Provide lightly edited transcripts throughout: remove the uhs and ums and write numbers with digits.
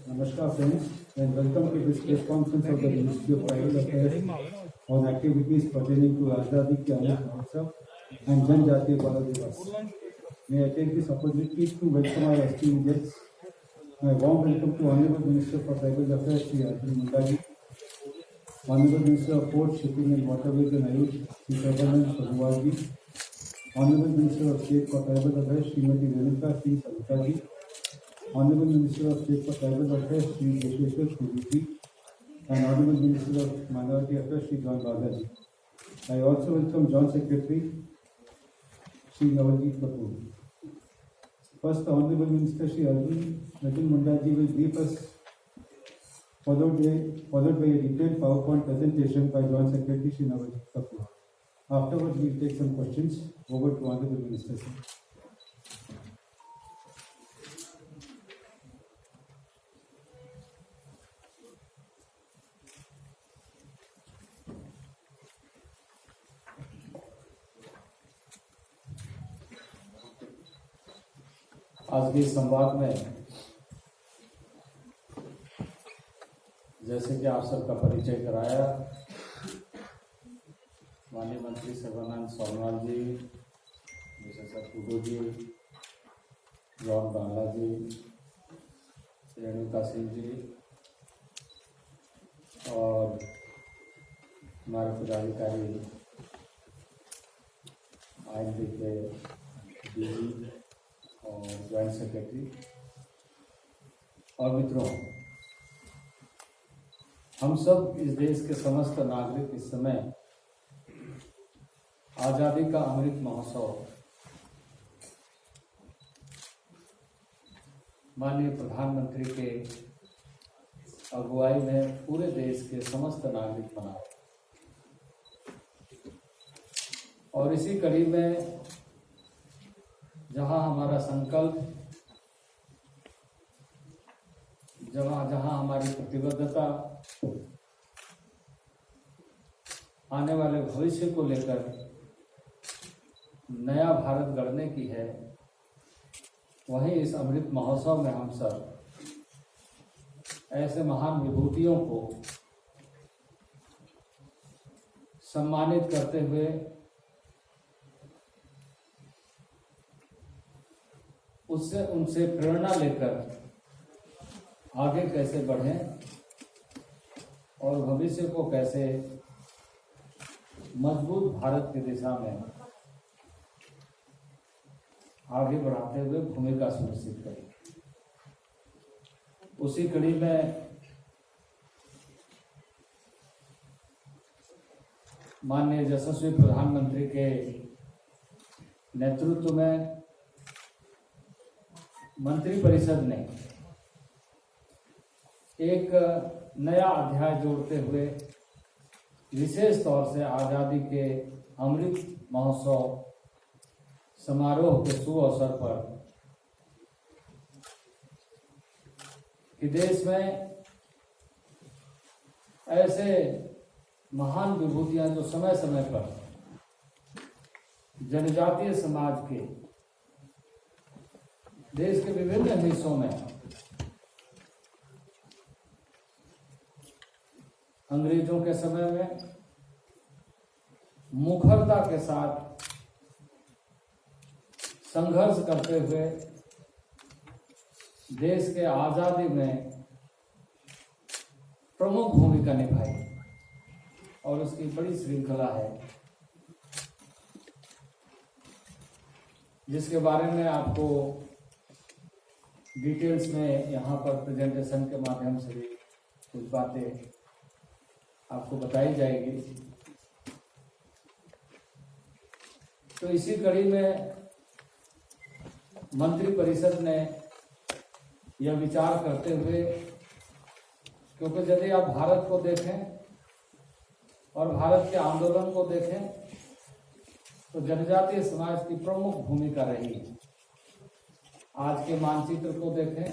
Namaskar friends and welcome to this press conference of the Ministry of Tribal Affairs on activities pertaining to Azadi Ke Amrit Mahotsav and Janjatiya Bal Divas. May I take this opportunity to welcome our esteemed guests. My warm welcome to Honorable Minister for Tribal Affairs Shri Arjun Munda ji, Honorable Minister of Ports, Shipping and Waterways and Ayush Shri Sarvanand Sonowal ji, Honorable Minister of State for Tribal Affairs Srimati Renuka Singh Saluja ji, Honorable Minister of State for Tribal Affairs Shri Yeshwar Puri, and Honorable Minister of Minority Affairs Shri John Raja ji. I also welcome Joint Secretary Shri Nawaljeet Kapoor. First, the Honorable Minister Shri Arjun Munda ji will brief us, followed by a detailed PowerPoint presentation by Joint Secretary Shri Nawaljeet Kapoor. Afterwards, we will take some questions. Over to Honorable Minister. आज के संवाद में जैसे कि आप सबका परिचय कराया, माननीय मंत्री सर्बानंद सोनोवाल जी, विशेषज्ञ टूडू जी, जॉन बांग्ला जी, रेणुका सिंह जी और हमारे पदाधिकारी IMD के DG और ज्वाइंट सेक्रेटरी और मित्रों, हम सब इस देश के समस्त नागरिक इस समय आज़ादी का अमृत महोत्सव माननीय प्रधानमंत्री के अगुवाई में पूरे देश के समस्त नागरिक मना रहे, और इसी कड़ी में जहां हमारा संकल्प, जहां हमारी प्रतिबद्धता आने वाले भविष्य को लेकर नया भारत गढ़ने की है, वहीं इस अमृत महोत्सव में हम सब ऐसे महान विभूतियों को सम्मानित करते हुए उनसे प्रेरणा लेकर आगे कैसे बढ़ें और भविष्य को कैसे मजबूत भारत की दिशा में आगे बढ़ाते हुए भूमिका सुनिश्चित करें। उसी कड़ी में माननीय यशस्वी प्रधानमंत्री के नेतृत्व में मंत्रिपरिषद ने एक नया अध्याय जोड़ते हुए विशेष तौर से आज़ादी के अमृत महोत्सव समारोह के शुभ अवसर पर कि देश में ऐसे महान विभूतियां जो समय समय पर जनजातीय समाज के देश के विभिन्न हिस्सों में अंग्रेजों के समय में मुखरता के साथ संघर्ष करते हुए देश के आजादी में प्रमुख भूमिका निभाई, और उसकी बड़ी श्रृंखला है जिसके बारे में आपको डिटेल्स में यहाँ पर प्रेजेंटेशन के माध्यम से भी कुछ बातें आपको बताई जाएगी। तो इसी कड़ी में मंत्रिपरिषद ने यह विचार करते हुए, क्योंकि यदि आप भारत को देखें और भारत के आंदोलन को देखें तो जनजातीय समाज की प्रमुख भूमिका रही है। आज के मानचित्र को देखें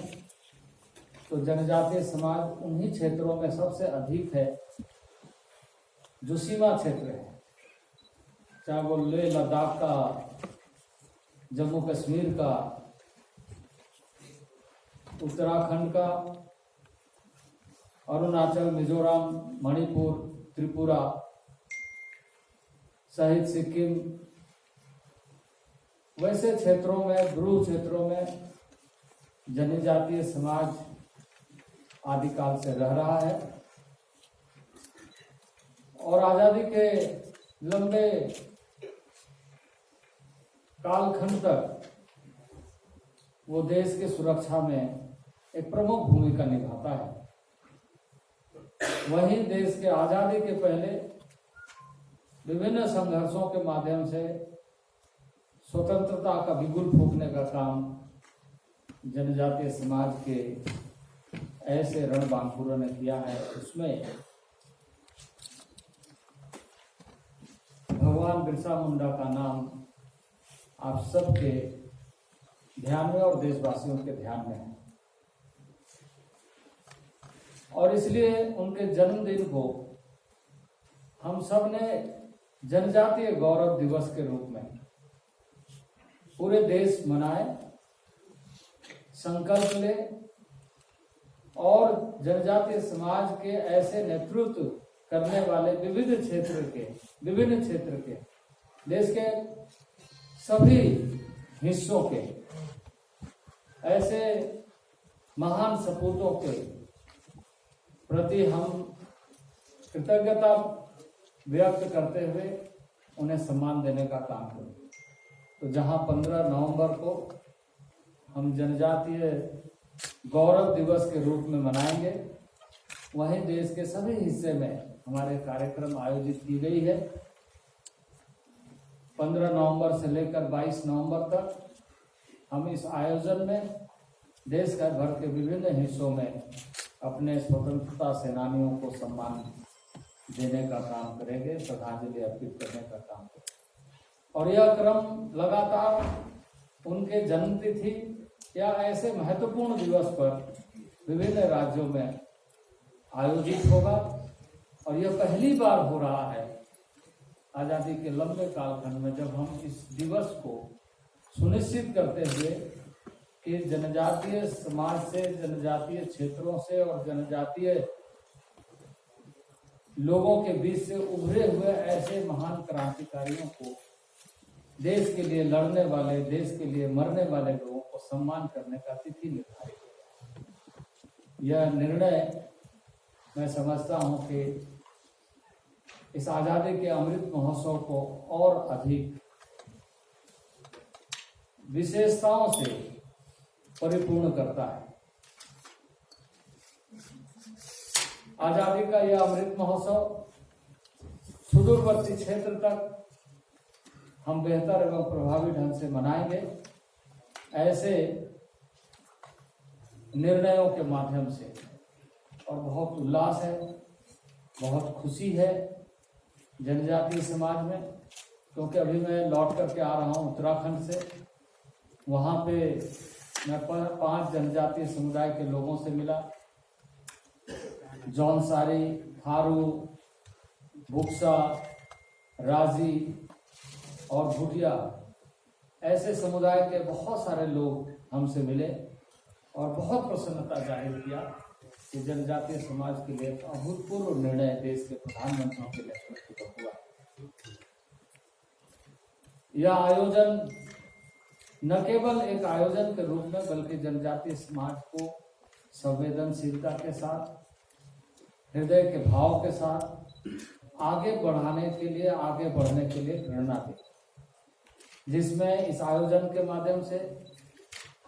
तो जनजातीय समाज उन्हीं क्षेत्रों में सबसे अधिक है जो सीमा क्षेत्र है, चाहे वो लेह लद्दाख का, जम्मू कश्मीर का, उत्तराखंड का, अरुणाचल, मिजोरम, मणिपुर, त्रिपुरा सहित सिक्किम, वैसे क्षेत्रों में, ब्रू क्षेत्रों में जनजातीय समाज आदिकाल से रह रहा है और आजादी के लंबे कालखंड तक वो देश की सुरक्षा में एक प्रमुख भूमिका निभाता है। वहीं देश के आजादी के पहले विभिन्न संघर्षों के माध्यम से स्वतंत्रता का बिगुल फूंकने का काम जनजातीय समाज के ऐसे रणबांकुरों ने किया है। उसमें भगवान बिरसा मुंडा का नाम आप सबके ध्यान में और देशवासियों के ध्यान में है और इसलिए उनके जन्मदिन को हम सब ने जनजातीय गौरव दिवस के रूप में पूरे देश मनाए, संकल्प ले और जनजातीय समाज के ऐसे नेतृत्व करने वाले विभिन्न क्षेत्र के देश के सभी हिस्सों के ऐसे महान सपूतों के प्रति हम कृतज्ञता व्यक्त करते हुए उन्हें सम्मान देने का काम करें। तो जहां 15 नवंबर को हम जनजातीय गौरव दिवस के रूप में मनाएंगे, वहीं देश के सभी हिस्से में हमारे कार्यक्रम आयोजित की गई है। 15 नवंबर से लेकर 22 नवंबर तक हम इस आयोजन में देश का भर के विभिन्न हिस्सों में अपने स्वतंत्रता सेनानियों को सम्मान देने का काम करेंगे, श्रद्धांजलि अर्पित करने का काम करेंगे। और यह क्रम लगातार उनके जन्मतिथि या ऐसे महत्वपूर्ण दिवस पर विभिन्न राज्यों में आयोजित होगा और यह पहली बार हो रहा है आजादी के लंबे कालखंड में जब हम इस दिवस को सुनिश्चित करते हुए कि जनजातीय समाज से, जनजातीय क्षेत्रों से और जनजातीय लोगों के बीच से उभरे हुए ऐसे महान क्रांतिकारियों को, देश के लिए लड़ने वाले, देश के लिए मरने वाले लोगों को सम्मान करने का तिथि निर्धारित है। यह निर्णय मैं समझता हूं कि इस आजादी के अमृत महोत्सव को और अधिक विशेषताओं से परिपूर्ण करता है। आजादी का यह अमृत महोत्सव सुदूरवर्ती क्षेत्र तक हम बेहतर एवं प्रभावी ढंग से मनाएंगे। ऐसे निर्णयों के माध्यम से और बहुत उल्लास है, बहुत खुशी है जनजातीय समाज में, क्योंकि अभी मैं लौट करके आ रहा हूँ उत्तराखंड से। वहाँ पे मैं 5 जनजातीय समुदाय के लोगों से मिला। जौनसारी, थारू, बुक्सा, राजी और भूटिया ऐसे समुदाय के बहुत सारे लोग हमसे मिले और बहुत प्रसन्नता जाहिर किया कि जनजातीय समाज के लिए अभूतपूर्व निर्णय देश के प्रधानमंत्री के नेतृत्व में हुआ। यह आयोजन न केवल एक आयोजन के रूप में बल्कि जनजातीय समाज को संवेदनशीलता के साथ, हृदय के भाव के साथ आगे बढ़ाने के लिए, आगे बढ़ने के लिए प्रेरणा दे, जिसमें इस आयोजन के माध्यम से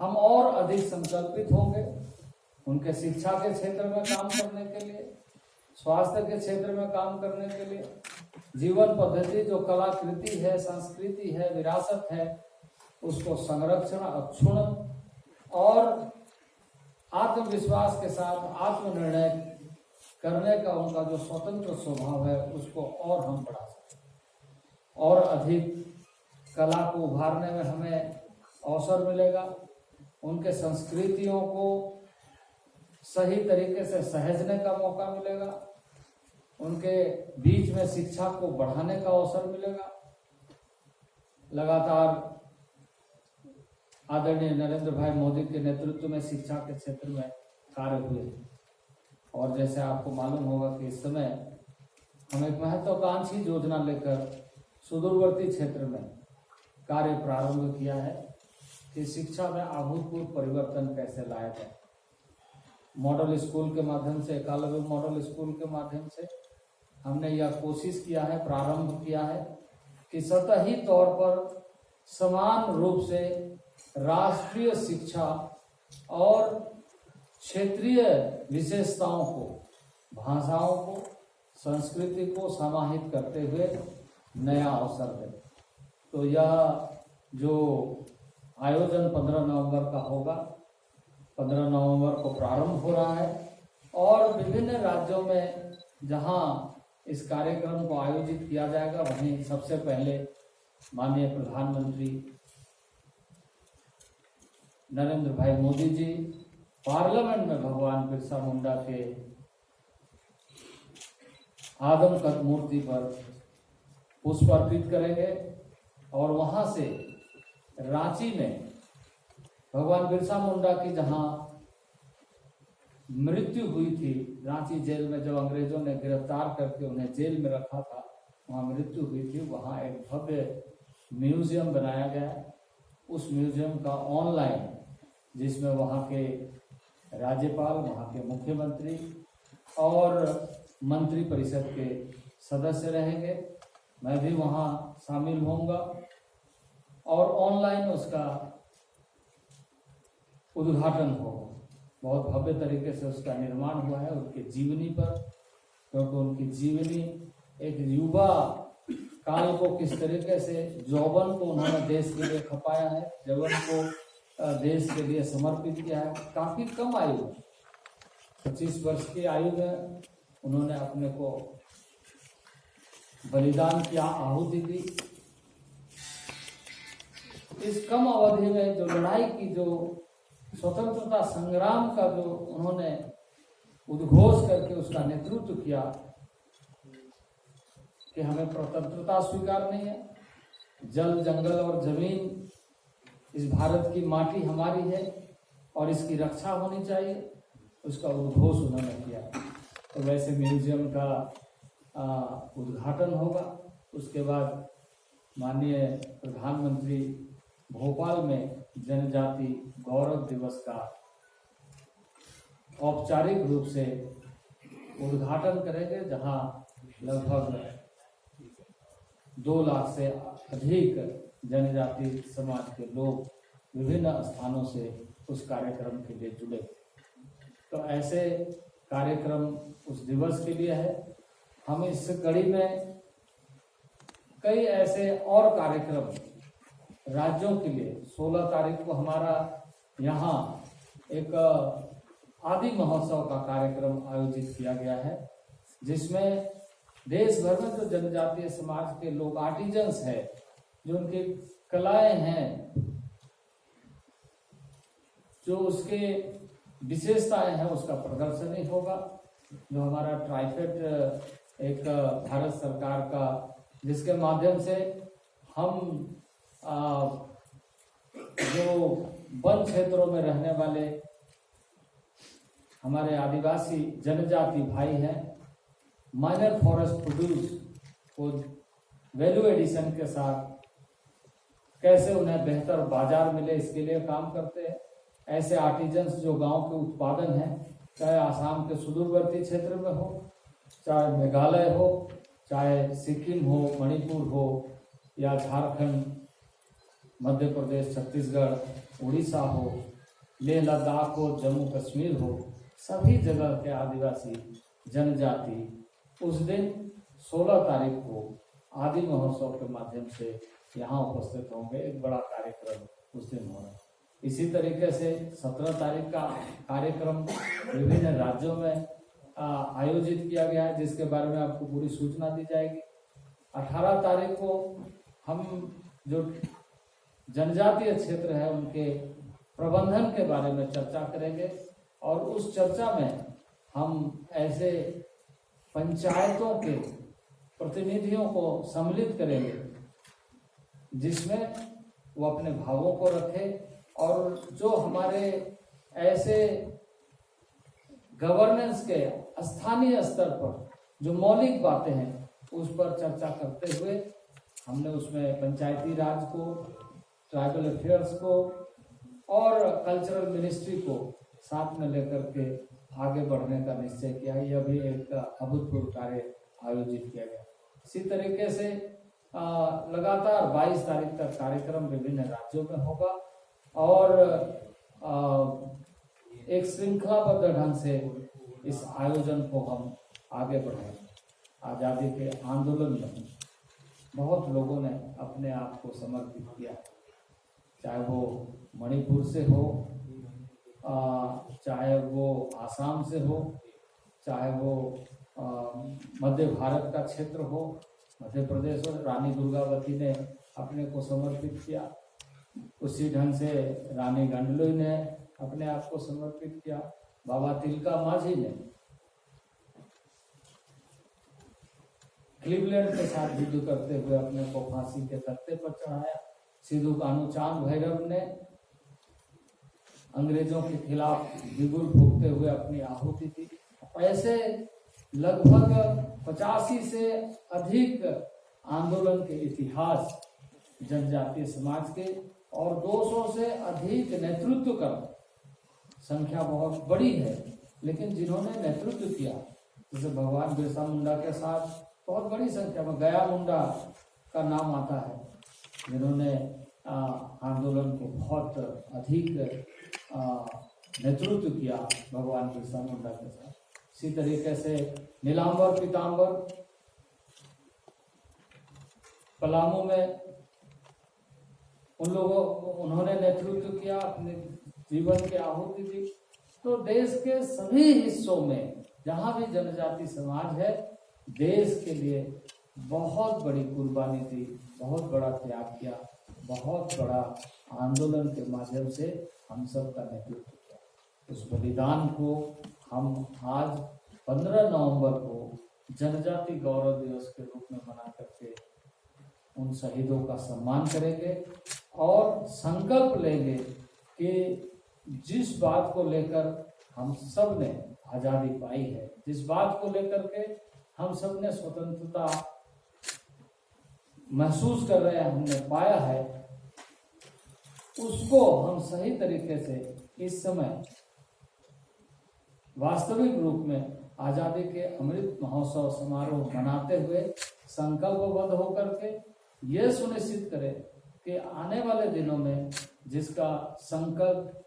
हम और अधिक संकल्पित होंगे उनके शिक्षा के क्षेत्र में काम करने के लिए, स्वास्थ्य के क्षेत्र में काम करने के लिए, जीवन पद्धति जो कलाकृति है, संस्कृति है, विरासत है, उसको संरक्षण, अक्षुण्ण और आत्मविश्वास के साथ आत्मनिर्णय करने का उनका जो स्वतंत्र स्वभाव है उसको और हम बढ़ा सकते, और अधिक कला को उभारने में हमें अवसर मिलेगा। उनके संस्कृतियों को सही तरीके से सहेजने का मौका मिलेगा, उनके बीच में शिक्षा को बढ़ाने का अवसर मिलेगा लगातार आदरणीय नरेंद्र भाई मोदी के नेतृत्व में शिक्षा के क्षेत्र में कार्य हुए। और जैसे आपको मालूम होगा कि इस समय हम एक महत्वाकांक्षी योजना लेकर सुदूरवर्ती क्षेत्र में कार्य प्रारंभ किया है कि शिक्षा में अभूतपूर्व परिवर्तन कैसे लाया जाए। मॉडल स्कूल के माध्यम से, एकलव्य मॉडल स्कूल के माध्यम से हमने यह कोशिश किया है, प्रारंभ किया है कि सतही तौर पर समान रूप से राष्ट्रीय शिक्षा और क्षेत्रीय विशेषताओं को, भाषाओं को, संस्कृति को समाहित करते हुए नया अवसर है। तो यह जो आयोजन 15 नवंबर का होगा, 15 नवंबर को प्रारंभ हो रहा है और विभिन्न राज्यों में जहां इस कार्यक्रम को आयोजित किया जाएगा वहीं सबसे पहले माननीय प्रधानमंत्री नरेंद्र भाई मोदी जी पार्लियामेंट में भगवान बिरसा मुंडा के आदमकद मूर्ति पर पुष्प अर्पित करेंगे और वहां से रांची में भगवान बिरसा मुंडा की जहां मृत्यु हुई थी, रांची जेल में जब अंग्रेजों ने गिरफ्तार करके उन्हें जेल में रखा था, वहां मृत्यु हुई थी, वहां एक भव्य म्यूजियम बनाया गया। उस म्यूजियम का ऑनलाइन, जिसमें वहां के राज्यपाल, वहां के मुख्यमंत्री और मंत्री परिषद के सदस्य रहेंगे, मैं भी वहां शामिल होऊंगा और ऑनलाइन उसका उद्घाटन होगा। बहुत भव्य तरीके से उसका निर्माण हुआ है उनके जीवनी पर, क्योंकि उनकी जीवनी एक युवा काल को किस तरीके से यौवन को उन्होंने देश के लिए खपाया है, यौवन को देश के लिए समर्पित किया है। काफी कम आयु में, 25 वर्ष की आयु में उन्होंने अपने को बलिदान किया, आहुति दी। इस कम अवधि में जो लड़ाई की, जो स्वतंत्रता संग्राम का जो उन्होंने उद्घोष करके उसका नेतृत्व किया कि हमें स्वतंत्रता स्वीकार नहीं है, जल, जंगल और जमीन, इस भारत की माटी हमारी है और इसकी रक्षा होनी चाहिए, उसका उद्घोष उन्होंने किया। तो वैसे म्यूजियम का उद्घाटन होगा। उसके बाद माननीय प्रधानमंत्री भोपाल में जनजाति गौरव दिवस का औपचारिक रूप से उद्घाटन करेंगे, जहां लगभग 2 लाख से अधिक जनजाति समाज के लोग विभिन्न स्थानों से उस कार्यक्रम के लिए जुड़े। तो ऐसे कार्यक्रम उस दिवस के लिए है। हम इस कड़ी में कई ऐसे और कार्यक्रम राज्यों के लिए, 16 तारीख को हमारा यहाँ एक आदि महोत्सव का कार्यक्रम आयोजित किया गया है, जिसमें देश भर में जो जनजातीय समाज के लोग, आर्टिजन्स है, जो उनकी कलाएं हैं, जो उसके विशेषताएं हैं, उसका प्रदर्शन ही होगा। जो हमारा ट्राइफेड एक भारत सरकार का, जिसके माध्यम से हम जो वन क्षेत्रों में रहने वाले हमारे आदिवासी जनजाति भाई हैं, माइनर फॉरेस्ट प्रोड्यूस को वैल्यू एडिशन के साथ कैसे उन्हें बेहतर बाजार मिले, इसके लिए काम करते हैं। ऐसे आर्टिजन्स जो गांव के उत्पादन हैं, चाहे आसाम के सुदूरवर्ती क्षेत्र में हो, चाहे मेघालय हो, चाहे सिक्किम हो, मणिपुर हो, या झारखंड, मध्य प्रदेश, छत्तीसगढ़, उड़ीसा हो, लेह लद्दाख हो, जम्मू कश्मीर हो, सभी जगह के आदिवासी जनजाति उस दिन 16 तारीख को आदि महोत्सव के माध्यम से यहाँ उपस्थित होंगे। एक बड़ा कार्यक्रम उस दिन होगा। इसी तरीके से 17 तारीख का कार्यक्रम विभिन्न राज्यों में आयोजित किया गया है, जिसके बारे में आपको पूरी सूचना दी जाएगी। 18 तारीख को हम जो जनजातीय क्षेत्र है उनके प्रबंधन के बारे में चर्चा करेंगे और उस चर्चा में हम ऐसे पंचायतों के प्रतिनिधियों को सम्मिलित करेंगे जिसमें वो अपने भावों को रखे और जो हमारे ऐसे गवर्नेंस के स्थानीय स्तर पर जो मौलिक बातें हैं उस पर चर्चा करते हुए हमने उसमें पंचायती राज को, ट्राइबल अफेयर्स को और कल्चरल मिनिस्ट्री को साथ में लेकर के आगे बढ़ने का निश्चय किया। यह भी एक अभूतपूर्व कार्य आयोजित किया गया। इसी तरीके से लगातार 22 तारीख तक कार्यक्रम विभिन्न राज्यों में होगा और एक श्रृंखलाबद्ध ढंग से इस आयोजन को हम आगे बढ़ाएंगे। आज़ादी के आंदोलन में बहुत लोगों ने अपने आप को समर्पित किया, चाहे वो मणिपुर से हो, चाहे वो आसाम से हो, चाहे वो मध्य भारत का क्षेत्र हो, मध्य प्रदेश और रानी दुर्गावती ने अपने को समर्पित किया। उसी ढंग से रानी गंडलोई ने अपने आप को समर्पित किया। बाबा तिलका माझी ने क्लीवलैंड के साथ युद्ध करते हुए अपने को फांसी के तख्ते पर चढ़ाया। सिद्धू कान्हू चांद भैरव ने अंग्रेजों के खिलाफ बिगुल फूंकते हुए अपनी आहुति दी। ऐसे लगभग 85 से अधिक आंदोलन के इतिहास जनजातीय समाज के और 200 से अधिक नेतृत्व कर, संख्या बहुत बड़ी है, लेकिन जिन्होंने नेतृत्व किया, जैसे भगवान बिरसा मुंडा के साथ बहुत बड़ी संख्या में गया मुंडा का नाम आता है, जिन्होंने आंदोलन को बहुत अधिक नेतृत्व किया भगवान बिरसा मुंडा के साथ। इसी तरीके से नीलांबर पीतांबर पलामू में उन्होंने नेतृत्व किया, अपने जीवन की आहुति दी। तो देश के सभी हिस्सों में जहां भी जनजाति समाज है, देश के लिए बहुत बड़ी कुर्बानी दी, बहुत बड़ा त्याग किया, बहुत बड़ा आंदोलन के माध्यम से हम सब का नेतृत्व किया। उस बलिदान को हम आज 15 नवंबर को जनजाति गौरव दिवस के रूप में मना करके उन शहीदों का सम्मान करेंगे और संकल्प लेंगे कि जिस बात को लेकर हम सब ने आज़ादी पाई है, जिस बात को लेकर के हम सब ने स्वतंत्रता महसूस कर रहे हैं, हमने पाया है, उसको हम सही तरीके से इस समय वास्तविक रूप में आज़ादी के अमृत महोत्सव समारोह मनाते हुए संकल्पबद्ध होकर के ये सुनिश्चित करें कि आने वाले दिनों में जिसका संकल्प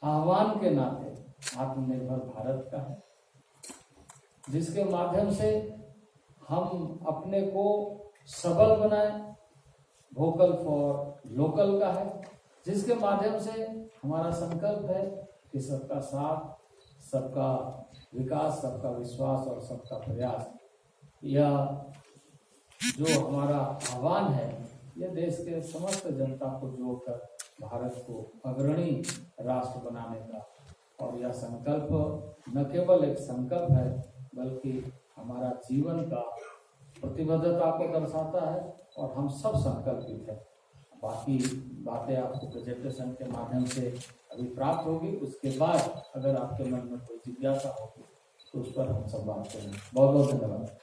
आह्वान के नाते आत्मनिर्भर भारत का है, जिसके माध्यम से हम अपने को सबल बनाए, वोकल फॉर लोकल का है, जिसके माध्यम से हमारा संकल्प है कि सबका साथ, सबका विकास, सबका विश्वास और सबका प्रयास। यह जो हमारा आह्वान है, यह देश के समस्त जनता को जोड़कर भारत को अग्रणी राष्ट्र बनाने का, और यह संकल्प न केवल एक संकल्प है बल्कि हमारा जीवन का प्रतिबद्धता को दर्शाता है और हम सब संकल्पित हैं। बाकी बातें आपको प्रेजेंटेशन के माध्यम से अभी प्राप्त होगी। उसके बाद अगर आपके मन में कोई जिज्ञासा होगी तो उस पर हम सब बात करेंगे। बहुत बहुत धन्यवाद।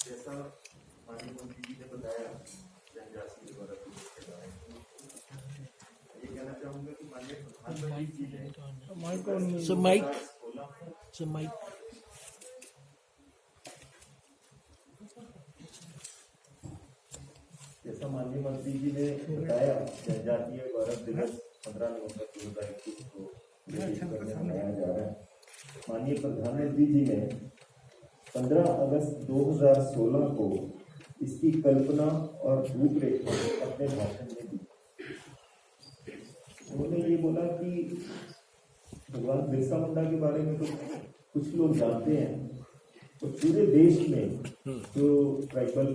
जैसा माननीय मंत्री जी ने बताया जनजाति गौरव दिवस के बारे में, ये कहना चाहूंगा कि माननीय प्रधानमंत्री जी ने जैसा माननीय मंत्री जी ने बताया, जनजातीय गौरव दिवस 15 नवंबर 2021 को देश भर में मनाया जा रहा है। माननीय प्रधानमंत्री जी ने 15 अगस्त 2016 को इसकी कल्पना और रूपरेखा अपने भाषण में दी। उन्होंने ये बोला कि भगवान बिरसा मुंडा के बारे में कुछ कुछ लोग जानते हैं, तो पूरे देश में जो ट्राइबल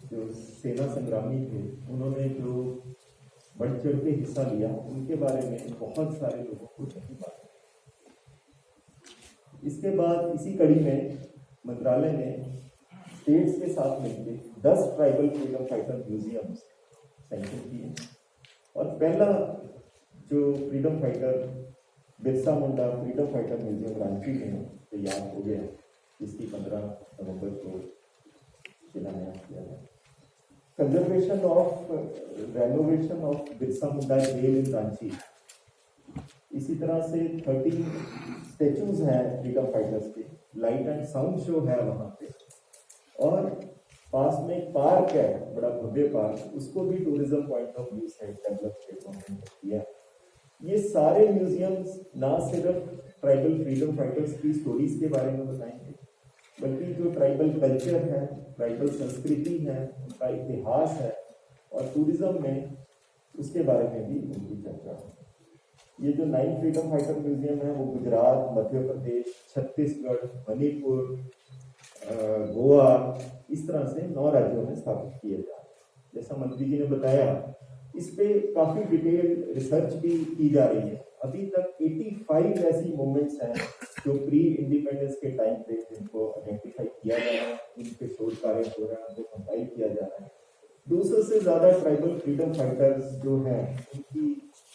जो सेना संग्रामी थे, उन्होंने जो बढ़ चढ़ के हिस्सा लिया, उनके बारे में बहुत सारे लोगों को नहीं मालूम। इसके बाद इसी कड़ी में मंत्रालय ने स्टेट्स के साथ मिलकर 10 tribal freedom fighter museums sanction किए और पहला जो freedom fighter Birsa Munda freedom fighter museum Ranchi में तैयार हो गया, जिसकी 15 नवंबर को शिलान्यास किया गया। Conservation of renovation of Birsa Munda jail in Ranchi, इसी तरह से 13 स्टेचूज हैं फ्रीडम फाइटर्स के, लाइट एंड साउंड शो है वहाँ पे, और पास में एक पार्क है, बड़ा भव्य पार्क, उसको भी टूरिज्म पॉइंट ऑफ व्यू से डेवलप किया। ये सारे म्यूजियम्स ना सिर्फ ट्राइबल फ्रीडम फाइटर्स की स्टोरीज के बारे में बताएंगे, बल्कि जो ट्राइबल कल्चर है, ट्राइबल संस्कृति है, उनका इतिहास है और टूरिज्म में उसके बारे में भी उनकी चर्चा है। ये जो 9 फ्रीडम फाइटर म्यूजियम है वो गुजरात, मध्य प्रदेश, छत्तीसगढ़, मणिपुर, गोवा, इस तरह से 9 राज्यों में स्थापित किए जा रहे हैं। जैसा मंत्री जी ने बताया, इस पे काफी डिटेल रिसर्च भी की जा रही है। अभी तक 85 ऐसी मूवमेंट्स हैं जो प्री इंडिपेंडेंस के टाइम पे जिनको आइडेंटिफाई किया जा रहा है, उन पे शोध कार्य हो रहा है, उनको कंपाइल किया जा रहा है। 200 से ज्यादा ट्राइबल फ्रीडम फाइटर्स जो हैं, उनकी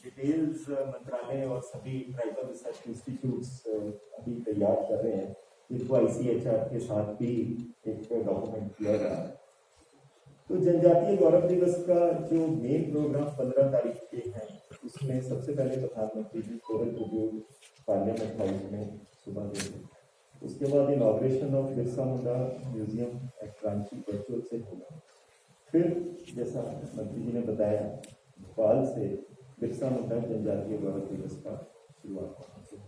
डिटेल्स मंत्रालय और सभी ट्राइबल रिसर्च इंस्टीट्यूट्स अभी तैयार कर रहे हैं, जिनको ICHR के साथ भी एक डॉक्यूमेंट किया जा रहा है। तो जनजातीय गौरव दिवस का जो मेन प्रोग्राम 15 तारीख के हैं, उसमें सबसे पहले प्रधानमंत्री जी कोरल ट्रिब्यूट पार्लियामेंट हाउस में सुबह देंगे। उसके बाद inauguration of Birsa Munda museum at Ranchi virtual से होगा। फिर जैसा मंत्री जी ने बताया, भोपाल से बिरसा मुंडा जनजातीय गौरव दिवस का शुरुआत होगी।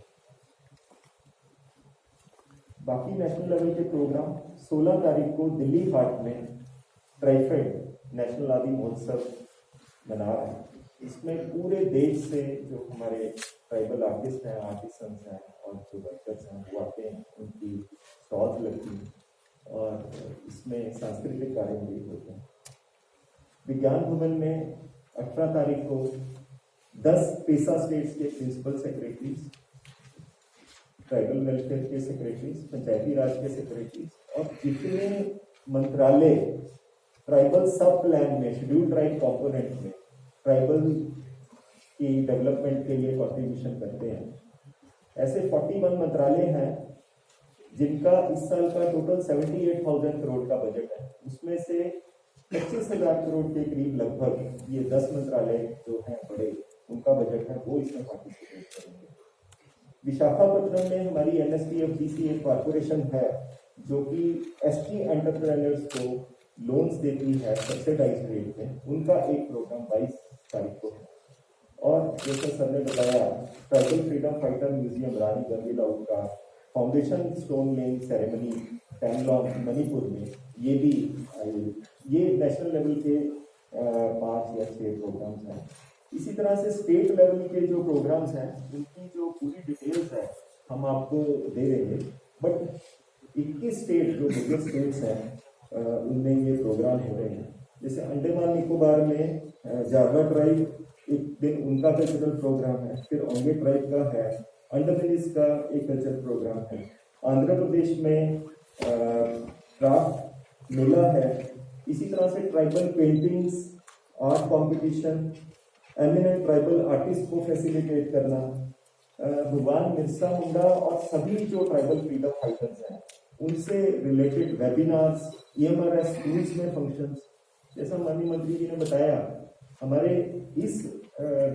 बाकी नेशनल लेवल के प्रोग्राम 16 तारीख को दिल्ली हाट में ट्राइफेड नेशनल आदि महोत्सव मना रहे हैं। इसमें पूरे देश से जो हमारे ट्राइबल आर्टिस्ट हैं, आर्टिसंस हैं और जो वर्कर्स हैं वो आते हैं, उनकी स्टॉल्स लगती हैं और इसमें सांस्कृतिक कार्यक्रम भी होते हैं। विज्ञान भवन में 18 तारीख को 10 पेसा स्टेट्स के प्रिंसिपल सेक्रेटरीज, ट्राइबल वेलफेयर के सेक्रेटरीज, पंचायती राज के सेक्रेटरीज और जितने मंत्रालय ट्राइबल सब प्लान में शेड्यूल ट्राइब कंपोनेंट में ट्राइबल की डेवलपमेंट के लिए कंट्रीब्यूशन करते हैं, ऐसे 41 मंत्रालय हैं जिनका इस साल का टोटल 78,000 करोड़ का बजट है। उसमें से 25,000 करोड़ के करीब लगभग ये 10 मंत्रालय जो हैं बड़े, उनका बजट है, वो इसमें पार्टिसिपेट करेंगे। विशाखापट्टनम में हमारी NSDFDC एक कॉर्पोरेशन है जो कि ST एंटरप्रेन्योर्स को लोन्स देती है सब्सिडाइज्ड रेट में, उनका एक प्रोग्राम 22 तारीख को है। और जैसा सर ने बताया, tribal freedom fighter museum Rani गंगीलाउट का foundation stone laying ceremony Tamenglong Manipur में ये भी ये नेशनल लेवल के 5 या 6 प्रोग्राम्स हैं। इसी तरह से स्टेट लेवल के जो प्रोग्राम्स हैं उनकी जो पूरी डिटेल्स है हम आपको दे रहे हैं, बट 21 स्टेट जो मेजर स्टेट्स हैं उनमें ये प्रोग्राम हो रहे हैं। जैसे अंडमान निकोबार में जावा ट्राइब, एक दिन उनका कल्चरल प्रोग्राम है, फिर ओंगे ट्राइब का है, अंडमानीज का एक कल्चरल प्रोग्राम है, आंध्र प्रदेश में क्राफ्ट मेला है, इसी तरह से tribal paintings, art competition, eminent tribal artist को फैसिलिटेट करना, भगवान बिरसा मुंडा और सभी जो ट्राइबल फ्रीडम फाइटर्स हैं उनसे रिलेटेड वेबिनार्स, EMRS स्कूल्स में फंक्शंस। जैसा माननीय मंत्री जी ने बताया, हमारे इस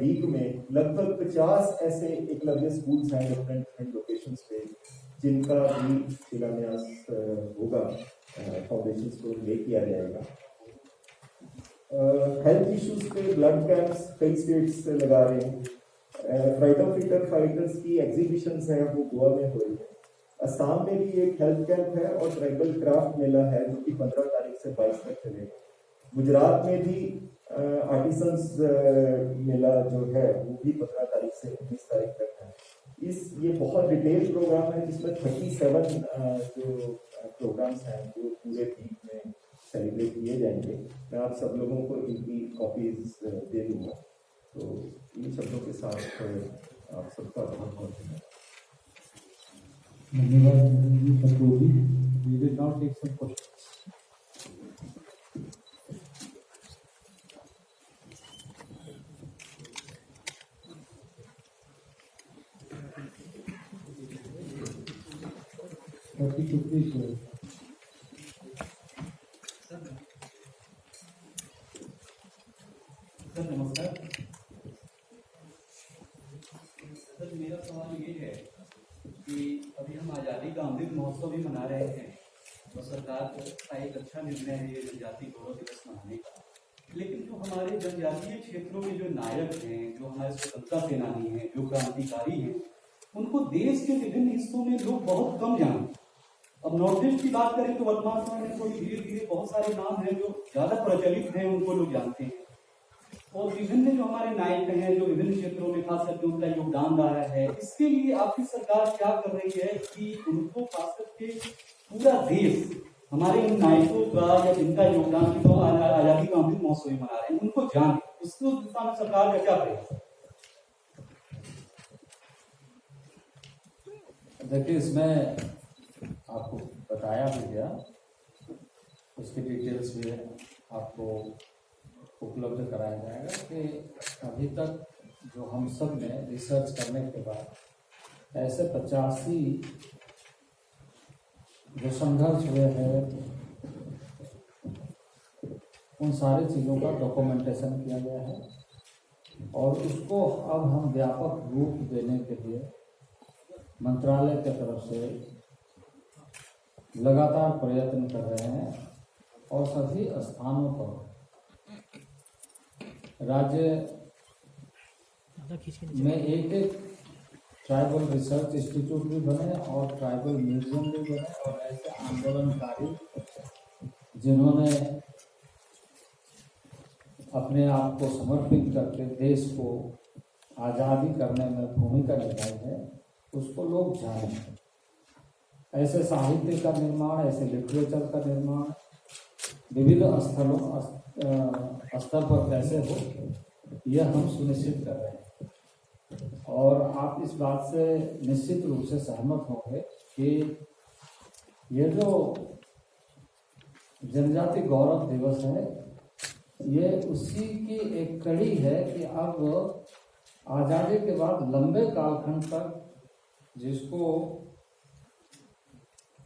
वीक में लगभग 50 ऐसे एकलव्य स्कूल्स हैं डिफरेंट लोकेशंस पे, जिनका भी शिलान्यास होगा, फाउंडेशन स्टोर ले किया जाएगा। हेल्थ इश्यूज पे ब्लड कैंप्स कई स्टेट्स लगा रहे हैं। फ्रीडम फाइटर फाइटर्स की एग्जीबिशंस हैं वो गोवा में हो रही है। असम में भी एक हेल्थ कैंप है और ट्राइबल क्राफ्ट मेला है जो कि 15 तारीख से 22 तक चलेगा। गुजरात में भी आर्टिसंस मेला जो है वो भी 15 तारीख से 19 तारीख तक है। ये बहुत डिटेल प्रोग्राम है जिसमें 37 जो प्रोग्राम्स हैं जो पूरे वीक में सेलिब्रेट किए जाएंगे। मैं आप सब लोगों को इनकी कॉपीज दे दूंगा। तो इन शब्दों के साथ आप सबका बहुत बहुत धन्यवाद। We will now take some questions. Sir नमस्कार। सर मेरा सवाल ये है कि अभी हम आज़ादी का अमृत महोत्सव भी मना रहे हैं तो सरकार का एक अच्छा निर्णय है ये जनजाति गौरव दिवस मनाने का, लेकिन जो हमारे जनजातीय क्षेत्रों में जो नायक हैं, जो हमारे स्वतंत्रता सेनानी हैं, जो क्रांतिकारी हैं, उनको देश के विभिन्न हिस्सों में लोग बहुत कम जानते। अब नॉर्थ ईस्ट की बात करें तो वर्तमान समय में थोड़ी धीरे धीरे बहुत सारे नाम हैं जो ज्यादा प्रचलित हैं, उनको लोग जानते हैं। और विभिन्न जो हमारे नायक हैं जो विभिन्न क्षेत्रों में खास करके उनका योगदान रहा है, इसके लिए आपकी सरकार क्या कर रही है कि उनको खास करके पूरा देश हमारे उन नायकों का या जिनका योगदान की तो आजादी का अमृत महोत्सव मना रहे हैं उनको जाने, उसको दिशा में सरकार का क्या प्रयास है? देखिए, इसमें आपको बताया भी गया, उसकी डिटेल्स भी आपको उपलब्ध कराया जाएगा कि अभी तक जो हम सब ने रिसर्च करने के बाद ऐसे 85 जो संघर्ष हुए हैं उन सारी चीज़ों का डॉक्यूमेंटेशन किया गया है और उसको अब हम व्यापक रूप देने के लिए मंत्रालय की तरफ से लगातार प्रयत्न कर रहे हैं और सभी स्थानों पर राज्य में एक ट्राइबल रिसर्च इंस्टीट्यूट भी बने और ट्राइबल म्यूजियम भी बने और ऐसे आंदोलनकारी जिन्होंने अपने आप को समर्पित करके देश को आज़ादी करने में भूमिका निभाई है उसको लोग जानें। ऐसे साहित्य का निर्माण, ऐसे लिटरेचर का निर्माण विविध स्तर पर कैसे हो, यह हम सुनिश्चित कर रहे हैं। और आप इस बात से निश्चित रूप से सहमत होंगे कि ये जो जनजाति गौरव दिवस है, ये उसी की एक कड़ी है कि अब आज़ादी के बाद लंबे कालखंड तक जिसको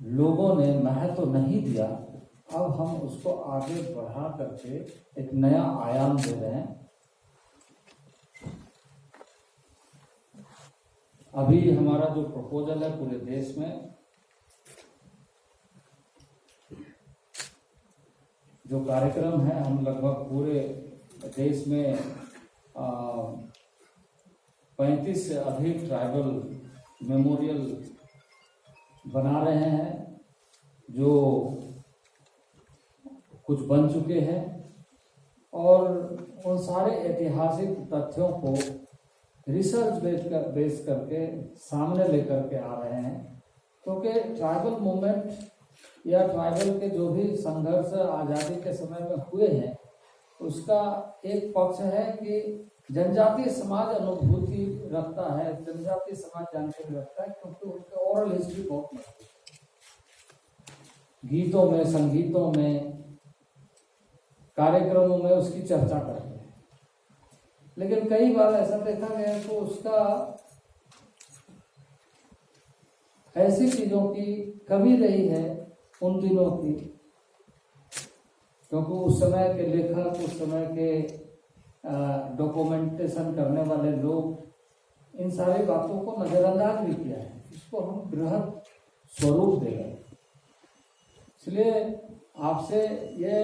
लोगों ने महत्व नहीं दिया, अब हम उसको आगे बढ़ा करके एक नया आयाम दे रहे हैं। अभी हमारा जो प्रपोजल है पूरे देश में जो कार्यक्रम है, हम लगभग पूरे देश में 35 से अधिक ट्राइबल मेमोरियल बना रहे हैं जो कुछ बन चुके हैं और उन सारे ऐतिहासिक तथ्यों को रिसर्च बेस करके सामने लेकर के आ रहे हैं, क्योंकि ट्राइबल मूवमेंट या ट्राइबल के जो भी संघर्ष आज़ादी के समय में हुए हैं उसका एक पक्ष है कि जनजातीय समाज अनुभूति रखता है, जनजातीय समाज जानकारी रखता है, क्योंकि उनके ओरल हिस्ट्री बहुत मजबूत है। गीतों में, संगीतों में, कार्यक्रमों में उसकी चर्चा करते हैं। लेकिन कई बार ऐसा देखा गया है तो उसका ऐसी चीजों की कमी रही है उन दिनों की, क्योंकि उस समय के लेखक, उस समय के डॉक्यूमेंटेशन करने वाले लोग इन सारी बातों को नजरअंदाज भी किया है। इसको हम बृहद स्वरूप दे रहे हैं। इसलिए आपसे ये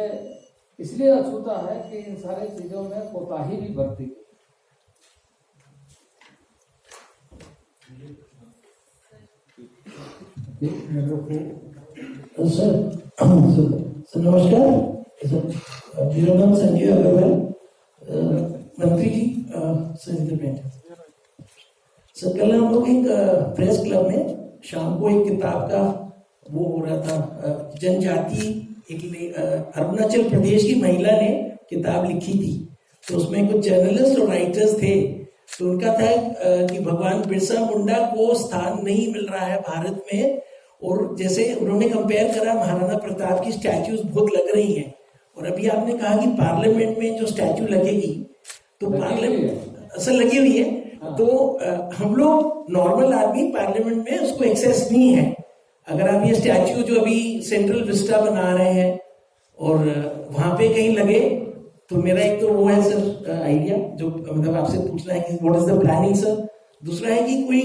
इसलिए अछूता है कि इन सारी चीजों में कोताही भी बरती गई। सर नमस्कार। मेरा नाम संजय अग्रवाल, मंत्री जी सर, कल हम लोग एक प्रेस क्लब में शाम को एक किताब का वो हो रहा था, जनजाति, एक अरुणाचल प्रदेश की महिला ने किताब लिखी थी, तो उसमें कुछ जर्नलिस्ट और राइटर्स थे, तो उनका था कि भगवान बिरसा मुंडा को स्थान नहीं मिल रहा है भारत में, और जैसे उन्होंने कंपेयर करा महाराणा प्रताप की स्टैच्यूज बहुत लग रही हैं, और अभी आपने कहा कि पार्लियामेंट में जो स्टैच्यू लगेगी तो पार्लियामेंट असल लगी हुई है, तो हम लोग नॉर्मल आदमी पार्लियामेंट में उसको एक्सेस नहीं है। अगर आप ये स्टैच्यू जो अभी सेंट्रल विस्टा बना रहे हैं और वहां पे कहीं लगे, तो मेरा एक तो वो है सर आइडिया जो मतलब आपसे पूछना है कि what is the planning sir. दूसरा है कि कोई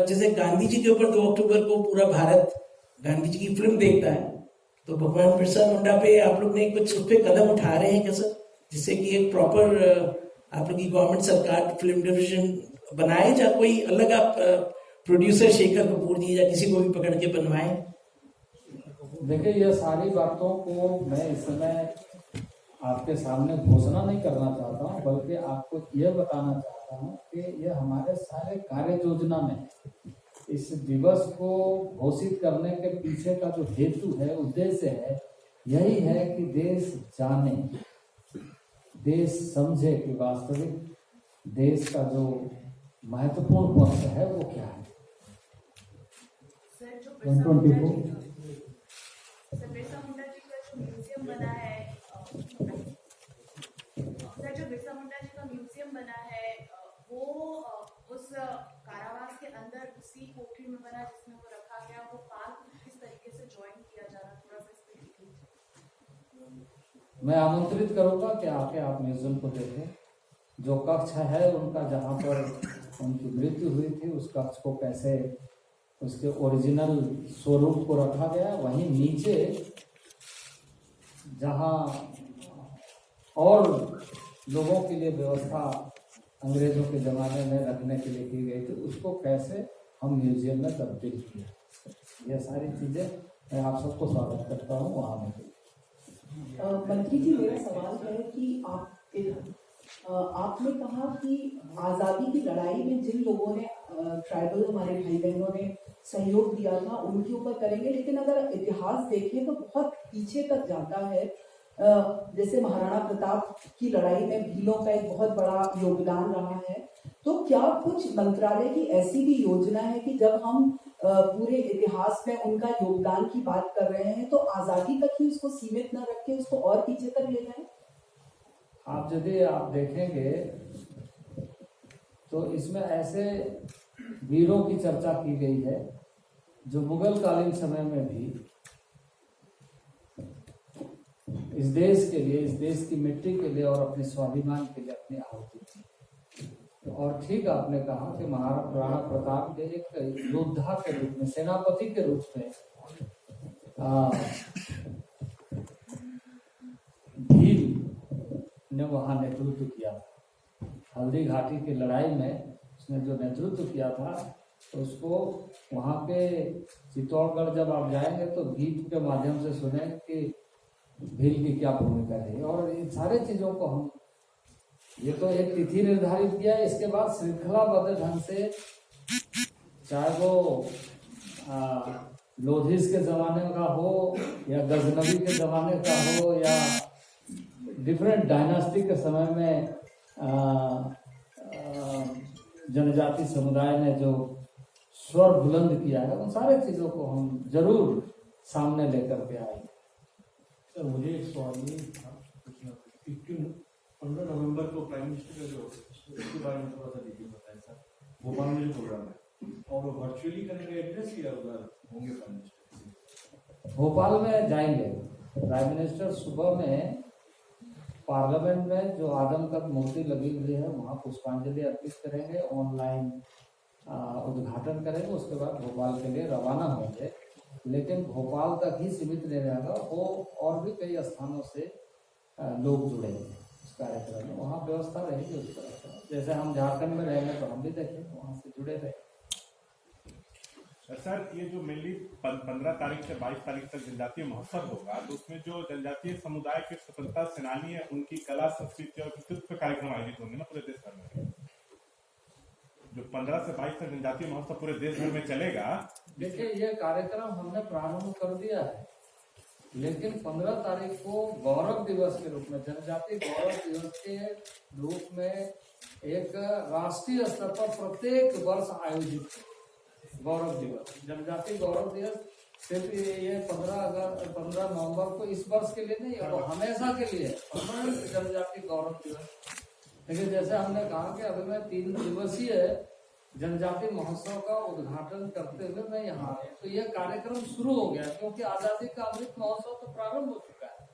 जैसे गांधी जी के ऊपर 2 अक्टूबर को पूरा भारत गांधी जी की फिल्म देखता है, तो भगवान बिरसा मुंडा पे आप लोग ने कुछ उस पर कदम उठा रहे हैं क्या सर, जिससे कि एक प्रॉपर आप लोग की गवर्नमेंट सरकार फिल्म डिविजन बनाए, या कोई अलग आप प्रोड्यूसर शेखर कपूर जी या किसी को भी पकड़ के बनवाएं? देखिए, ये सारी बातों को मैं इस समय आपके सामने घोषणा नहीं करना चाहता हूँ, बल्कि आपको यह बताना चाहता हूँ कि यह हमारे सारे कार्य योजना में इस दिवस को घोषित करने के पीछे का जो हेतु है, उद्देश्य है, यही है कि देश जाने, देश समझे कि वास्तविक देश का जो महत्वपूर्ण पक्ष है वो क्या है। सर, जो 124 बिरसा मुंडा जी का जो म्यूजियम बना है, सर जो बिरसा मुंडा जी का म्यूजियम बना है, वो उस कारावास के अंदर उसी कोठरी में बना जिसमें वो रखा गया, वो पार्क किस तरीके से ज्वाइन किया जा रहा, थोड़ा सा इस पे डिटेल। मैं आमंत्रित करूंगा कि आके आप म्यूजियम को देखें। जो कक्ष है उनका, जहाँ पर उनकी मृत्यु हुई थी, उस कक्ष को कैसे उसके ओरिजिनल स्वरूप को रखा गया, वहीं नीचे जहाँ और लोगों के लिए व्यवस्था अंग्रेजों के ज़माने में रखने के लिए की गई थी, उसको कैसे हम म्यूजियम में तब्दील किया। ये सारी चीज़ें मैं आप सबको स्वागत करता हूँ वहाँ में। मंत्री जी, मेरा सवाल है कि आपने कहा कि आज़ादी की लड़ाई में जिन लोगों ने ट्राइबल हमारे भाई बहनों ने सहयोग दिया था उनके ऊपर करेंगे, लेकिन अगर इतिहास देखें तो बहुत पीछे तक जाता है। जैसे महाराणा प्रताप की लड़ाई में भीलों का एक बहुत बड़ा योगदान रहा है, तो क्या कुछ मंत्रालय की ऐसी भी योजना है कि जब हम पूरे इतिहास में उनका योगदान की बात कर रहे हैं तो आज़ादी तक ही उसको सीमित न रख के उसको और पीछे तक ले जाएं? आप यदि आप देखेंगे तो इसमें ऐसे वीरों की चर्चा की गई है जो मुगल कालीन समय में भी इस देश के लिए, इस देश की मिट्टी के लिए और अपने स्वाभिमान के लिए अपनी आहुति दी। और ठीक आपने कहा कि महाराणा प्रताप के एक योद्धा के रूप में, सेनापति के रूप में भील ने वहां नेतृत्व किया था। हल्दी घाटी की लड़ाई में उसने जो नेतृत्व किया था, तो उसको वहां पे चित्तौड़गढ़ जब आप जाएंगे तो गीत के माध्यम से सुने कि भील की क्या भूमिका है। और इन सारे चीजों को हम, ये तो एक तिथि निर्धारित किया है, इसके बाद श्रृंखलाबद्ध ढंग से, चाहे वो लोधिस के जमाने का हो या गजनवी के जमाने का हो या डिफरेंट डायनास्टी के समय में जनजाति समुदाय ने जो स्वर बुलंद किया है, उन सारे चीजों को हम जरूर सामने लेकर के आएंगे। सर, मुझे एक सवाल ये था पूछना कि 15 नवंबर को प्राइम मिनिस्टर का जो उसके बारे में थोड़ा सा डिटेल बताएं सर। भोपाल में जो प्रोग्राम है, और वो वर्चुअली करेंगे एड्रेस या उधर होंगे प्राइम मिनिस्टर? भोपाल में जाएंगे प्राइम मिनिस्टर। सुबह में पार्लियामेंट में जो आदमकद मूर्ति लगी हुई है वहाँ पुष्पांजलि अर्पित करेंगे, ऑनलाइन उद्घाटन करेंगे, उसके बाद भोपाल के लिए रवाना होंगे। लेकिन भोपाल तक ही सीमित नहीं रहेगा, वो और भी कई स्थानों से लोग जुड़ेंगे इस कार्यक्रम में, वहाँ व्यवस्था रहेगी उस तरह से। जैसे हम झारखंड में रहेंगे तो हम भी देखेंगे, वहाँ से जुड़े रहेंगे। सर ये जो मेनली 15 तारीख से 22 तारीख तक जनजातीय महोत्सव होगा, तो उसमें जो जनजातीय समुदाय के स्वतंत्रता सेनानी है उनकी कला संस्कृति और कृतित्व कार्यक्रम आयोजित होंगे ना पूरे देश भर में। जो 15 से 22 तक जनजातीय महोत्सव पूरे देश भर में चलेगा। देखिए ये कार्यक्रम हमने प्रारंभ कर दिया है, लेकिन 15 तारीख को गौरव दिवस के रूप में, जनजातीय गौरव दिवस के रूप में एक राष्ट्रीय स्तर पर प्रत्येक वर्ष आयोजित गौरव दिवस, जनजातीय गौरव दिवस सिर्फ ये 15 नवंबर को इस वर्ष के लिए नहीं है, वो हमेशा के लिए जनजातीय गौरव दिवस। लेकिन जैसे हमने कहा कि अभी मैं 3 दिवसीय जनजातीय महोत्सव का उद्घाटन करते हुए मैं यहाँ आया, तो यह कार्यक्रम शुरू हो गया, क्योंकि आजादी का अमृत महोत्सव तो प्रारंभ हो चुका है।